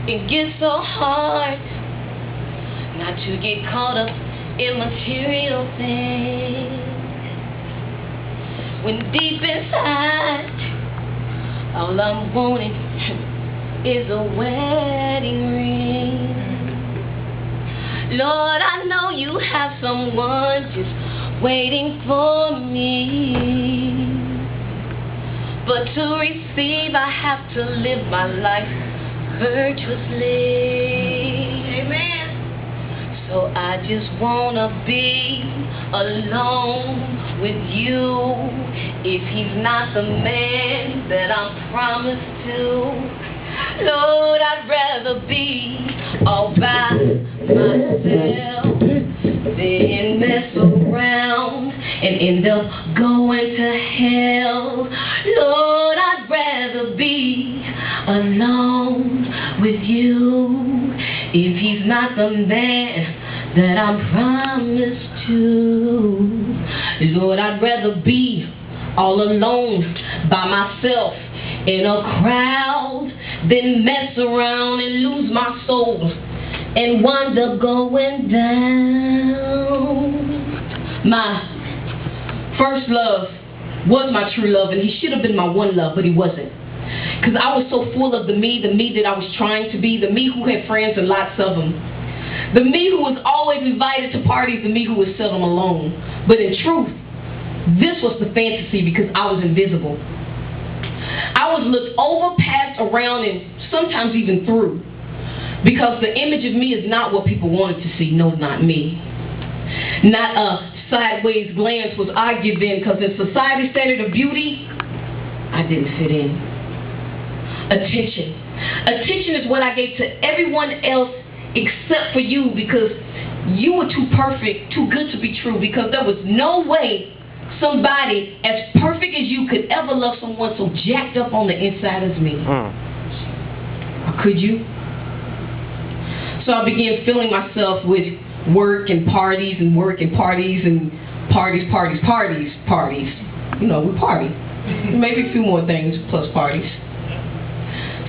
It gets so hard not to get caught up in material things, when deep inside all I'm wanting is a wedding ring. Lord, I know you have someone just waiting for me, but to receive I have to live my life virtuously. Amen. So I just wanna be alone with you. If he's not the man that I'm promised to, Lord, I'd rather be all by myself than mess around and end up going to hell. Lord, I'd rather be alone with you. If he's not the man that I'm promised to, Lord, I'd rather be all alone by myself in a crowd than mess around and lose my soul and wind up going down. My first love was my true love, and he should have been my one love, but he wasn't. Because I was so full of the me that I was trying to be, the me who had friends and lots of them, the me who was always invited to parties, the me who was seldom alone. But in truth, this was the fantasy because I was invisible. I was looked over, passed around, and sometimes even through, because the image of me is not what people wanted to see. No, not me. Not a sideways glance was I give in, because in society's standard of beauty, I didn't fit in. Attention. Attention is what I gave to everyone else except for you, because you were too perfect, too good to be true, because there was no way somebody as perfect as you could ever love someone so jacked up on the inside as me. Or could you? So I began filling myself with work and parties and work and parties and parties. You know, we party. Maybe a few more things plus parties.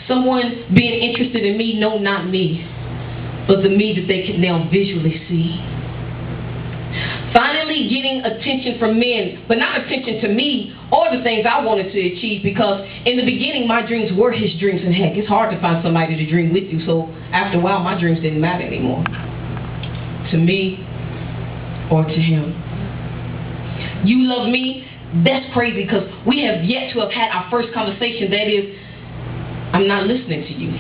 Someone being interested in me, no, not me, but the me that they can now visually see. Finally getting attention from men, but not attention to me or the things I wanted to achieve, because in the beginning my dreams were his dreams, and heck, it's hard to find somebody to dream with you, so after a while my dreams didn't matter anymore to me or to him. You love me? That's crazy, because we have yet to have had our first conversation. That is, I'm not listening to you.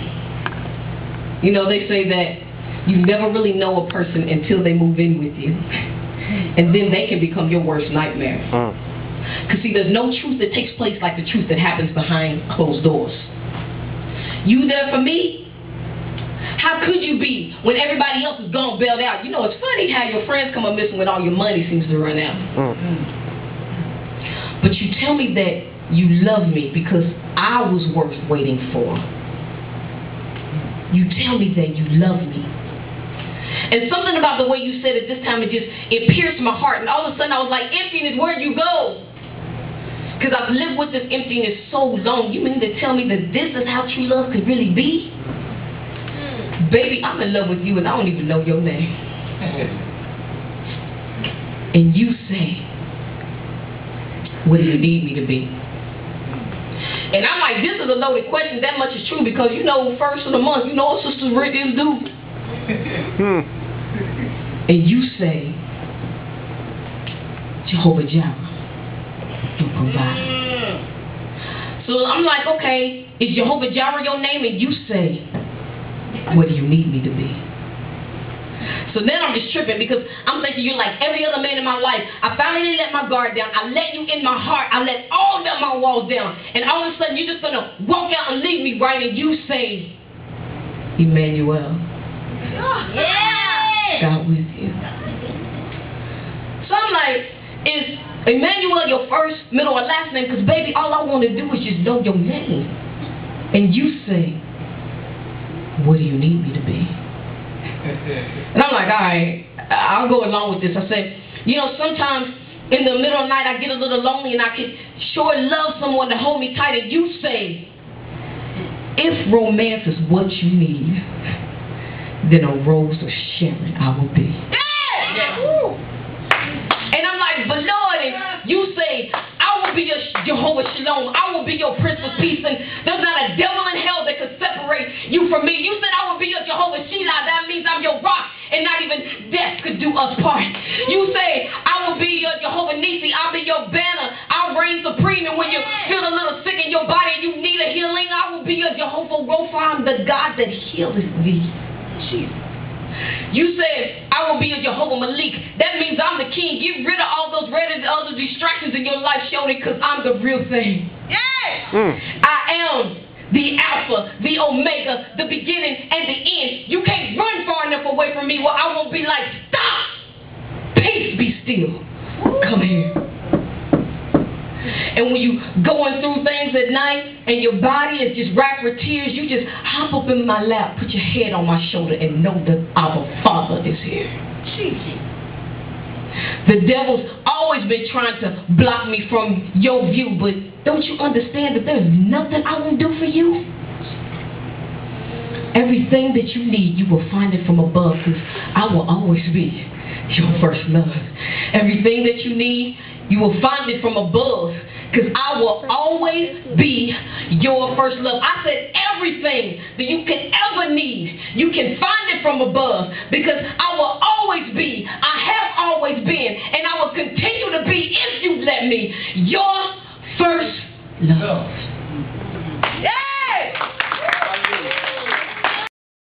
You know, they say that you never really know a person until they move in with you. And then they can become your worst nightmare. Because see, there's no truth that takes place like the truth that happens behind closed doors. You there for me? How could you be when everybody else is gone, bailed out? You know, it's funny how your friends come up missing when all your money seems to run out. But you tell me that you love me because I was worth waiting for. You tell me that you love me. And something about the way you said it this time, it pierced my heart. And all of a sudden I was like, emptiness, where'd you go? Because I've lived with this emptiness so long. You mean to tell me that this is how true love could really be? Baby, I'm in love with you and I don't even know your name. And you say, what do you need me to be? And I'm like, this is a loaded question. That much is true, because you know, first of the month, you know what Sister Rick is due. And you say, Jehovah Jireh, you provide. So I'm like, okay, is Jehovah Jireh your name? And you say, what do you need me to be? So then I'm just tripping, because I'm thinking you're like every other man in my life. I finally let my guard down. I let you in my heart. I let all of my walls down. And all of a sudden you're just going to walk out and leave me, right? And you say, Emmanuel. Yeah. God with you. So I'm like, is Emmanuel your first, middle, or last name? Because baby, all I want to do is just know your name. And you say, what do you need me to be? And I'm like, all right, I'll go along with this. I said, you know, sometimes in the middle of the night I get a little lonely and I can sure love someone to hold me tight. And you say, If romance is what you need, then a Rose of Sharon I will be. And I'm like, but Lord, you say, I will be your Jehovah Shalom. I will be your Prince of Peace. And there's not a devil in hell that could separate you from me. You said I will be your Jehovah Shelah. That means I'm your rock. And not even death could do us part. You say, I will be your Jehovah Nisi. I'll be your banner. I'll reign supreme. And when you feel a little sick in your body and you need a healing, I will be your Jehovah Rapha. I'm the God that healeth thee. Jesus. You said, I will be a Jehovah Malik. That means I'm the king. Get rid of all those other distractions in your life, Shoni, because I'm the real thing. I am the Alpha, the Omega, the beginning and the end. You can't run far enough away from me where I won't be like, stop! Peace, be still. Come here. And when you going through things at night and your body is just racked with tears, you just hop up in my lap, put your head on my shoulder, and know that our Father is here. The devil's always been trying to block me from your view, but don't you understand that there's nothing I won't do for you? Everything that you need, you will find it from above, because I will always be your first love. Everything that you need, you will find it from above, because I will always be your first love. I said everything that you can ever need, you can find it from above, because I will always be, I have always been, and I will continue to be, if you let me, your first love.